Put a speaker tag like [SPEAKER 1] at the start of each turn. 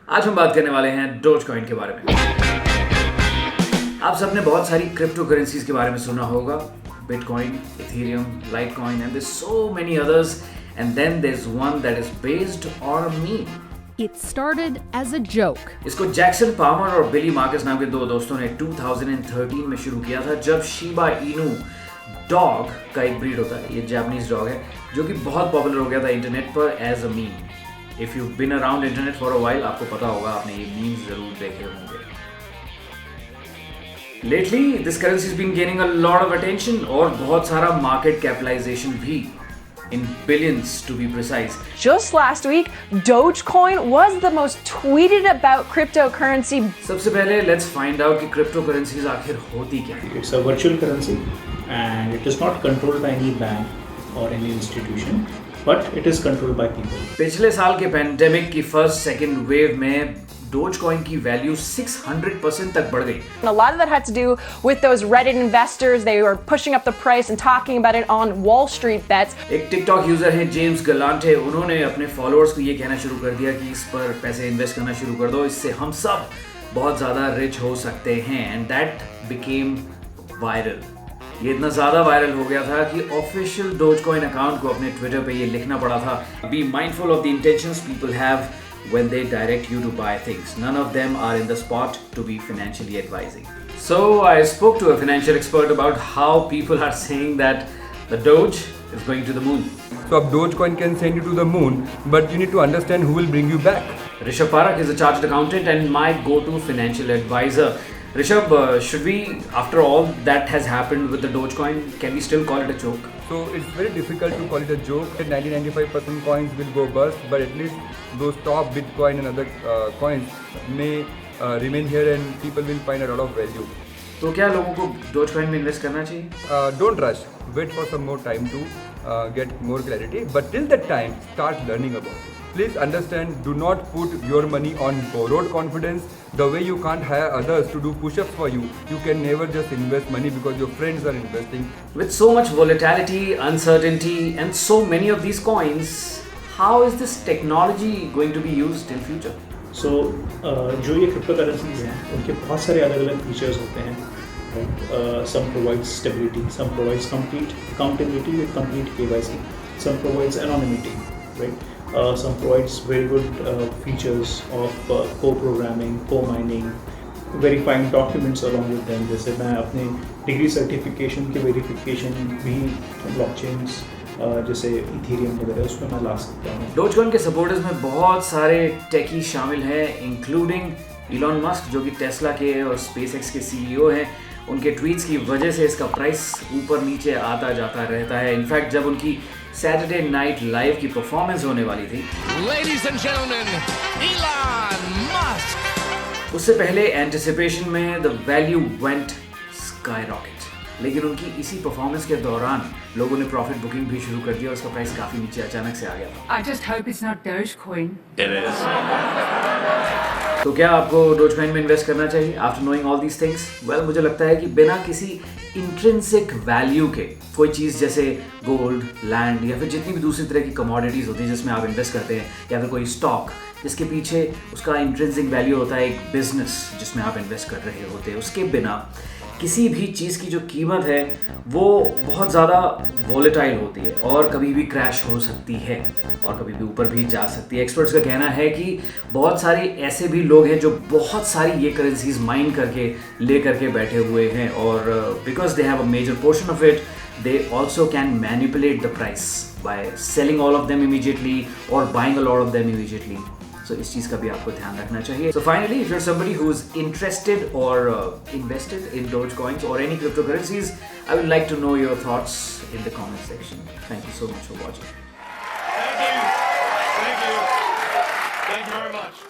[SPEAKER 1] आज हम बात करने वाले हैं डोजकॉइन के बारे में। आप सबने बहुत सारी क्रिप्टो करेंसीज के बारे में सुना होगा, bitcoin, Ethereum, Litecoin and there's so many others, and then there's one that is based on a meme.
[SPEAKER 2] It started as a joke.
[SPEAKER 1] इसको जैक्सन पामर और बिली मार्कस नाम के दो दोस्तों ने 2013 में शुरू किया था, जब शिबा इनू डॉग का एक ब्रीड होता है, ये जापानीज डॉग है, जो कि बहुत पॉपुलर हो गया था इंटरनेट पर as a meme. If you been around internet for a while, आपको पता होगा, आपने ये मीम्स जरूर देखे होंगे। Lately this currency has been gaining a lot of attention और बहुत सारा मार्केट कैपिटलाइजेशन भी, in billions to be precise.
[SPEAKER 3] Just last week, Dogecoin was the most tweeted about cryptocurrency.
[SPEAKER 1] सबसे पहले let's find out कि cryptocurrencies आखिर होती क्या है।
[SPEAKER 4] It's a virtual currency and it is not controlled by any bank or any institution, but it is controlled by people.
[SPEAKER 1] पिछले साल के पैंडेमिक की फर्स्ट सेकेंड वेव में डोजकॉइन की वैल्यू 600% तक बढ़ गई।
[SPEAKER 3] And a lot of that had to do with those Reddit investors. They were pushing up the price and talking about it on Wall Street bets.
[SPEAKER 1] एक TikTok user है James गलांटे, उन्होंने अपने followers को ये कहना शुरू कर दिया कि इस पर पैसे इन्वेस्ट करना शुरू कर दो, इससे हम सब बहुत ज्यादा रिच हो सकते हैं, एंड दैट बिकेम वायरल। ये इतना ज्यादा वायरल हो गया था कि ऑफिशियल डोजकॉइन अकाउंट को अपने ट्विटर पे ये लिखना पड़ा था, be mindful of the intentions people have when they direct you to buy things. None of them are in the spot to be financially advising. So I spoke to a financial expert about how people are saying that the Doge is going to the moon.
[SPEAKER 5] So Dogecoin can send you to the moon, but you need to understand who will bring you back.
[SPEAKER 1] Rishabh Parak is a chartered accountant and my go-to financial advisor. Rishabh, should we, after all that has happened with the Dogecoin, can we still call it a joke?
[SPEAKER 5] So it's very difficult to call it a joke. 90-95% coins will go bust, but at least those top Bitcoin and other coins may remain here and people will find a lot of value.
[SPEAKER 1] तो क्या लोगों को Dogecoin में invest करना चाहिए?
[SPEAKER 5] Don't rush. Wait for some more time to get more clarity. But till that time, start learning about it. Please understand, do not put your money on borrowed confidence. The way you can't hire others to do push-ups for you, you can never just invest money because your friends are investing.
[SPEAKER 1] With so much volatility, uncertainty, and so many of these coins, how is this technology going to be used in future?
[SPEAKER 4] So जो ये crypto currencies हैं उनके बहुत सारे अलग अलग features होते हैं, right? Some provides stability, some provides complete accountability with complete KYC, some provides anonymity, right? Some provides very good features of co-programming, co-mining, verifying documents along with them. जैसे मैं अपने डिग्री सर्टिफिकेशन की verification भी blockchains जैसे Ethereum वगैरह उसमें मैं ला सकता हूँ।
[SPEAKER 1] डोजकॉइन के सपोर्टर्स में बहुत सारे टेकी शामिल हैं, इंक्लूडिंग इलॉन मस्क, जो कि टेस्ला के और स्पेसएक्स के सीईओ हैं। उनके ट्वीट्स की वजह से इसका प्राइस ऊपर नीचे आता जाता रहता है। इनफैक्ट जब उनकी सैटरडे नाइट लाइव की परफॉर्मेंस होने वाली थी,
[SPEAKER 6] Ladies and gentlemen, Elon Musk.
[SPEAKER 1] उससे पहले एंटिसिपेशन में द वैल्यू वेंट स्काईरॉकेट, लेकिन उनकी इसी परफॉर्मेंस के दौरान लोगों ने प्रॉफिट बुकिंग भी शुरू कर दिया और उसका प्राइस काफी नीचे अचानक से आ गया था।
[SPEAKER 7] I just hope it's not Dogecoin.
[SPEAKER 6] It is.
[SPEAKER 1] तो क्या आपको डोजकॉइन में इन्वेस्ट करना चाहिए after knowing all these things? Well, मुझे लगता है कि बिना किसी इंट्रिंसिक वैल्यू के कोई चीज़ जैसे गोल्ड, लैंड या फिर जितनी भी दूसरी तरह की कमोडिटीज़ होती है जिसमें आप इन्वेस्ट करते हैं, या फिर कोई स्टॉक जिसके पीछे उसका इंट्रिंसिक वैल्यू होता है, एक बिजनेस जिसमें आप इन्वेस्ट कर रहे होते हैं, उसके बिना किसी भी चीज़ की जो कीमत है वो बहुत ज़्यादा वोलेटाइल होती है और कभी भी क्रैश हो सकती है और कभी भी ऊपर भी जा सकती है। एक्सपर्ट्स का कहना है कि बहुत सारे ऐसे भी लोग हैं जो बहुत सारी ये करेंसीज माइन करके ले करके बैठे हुए हैं, और because they have a major portion of it, they also can manipulate the price by selling all of them immediately or buying a lot of them immediately. So इस चीज़ का भी आपको ध्यान रखना चाहिए. So finally, if you're somebody who's interested or invested in Dogecoins or any cryptocurrencies, I would like to know your thoughts in the comment section. Thank you so much for watching.
[SPEAKER 6] Thank you. Thank you. Thank you very much.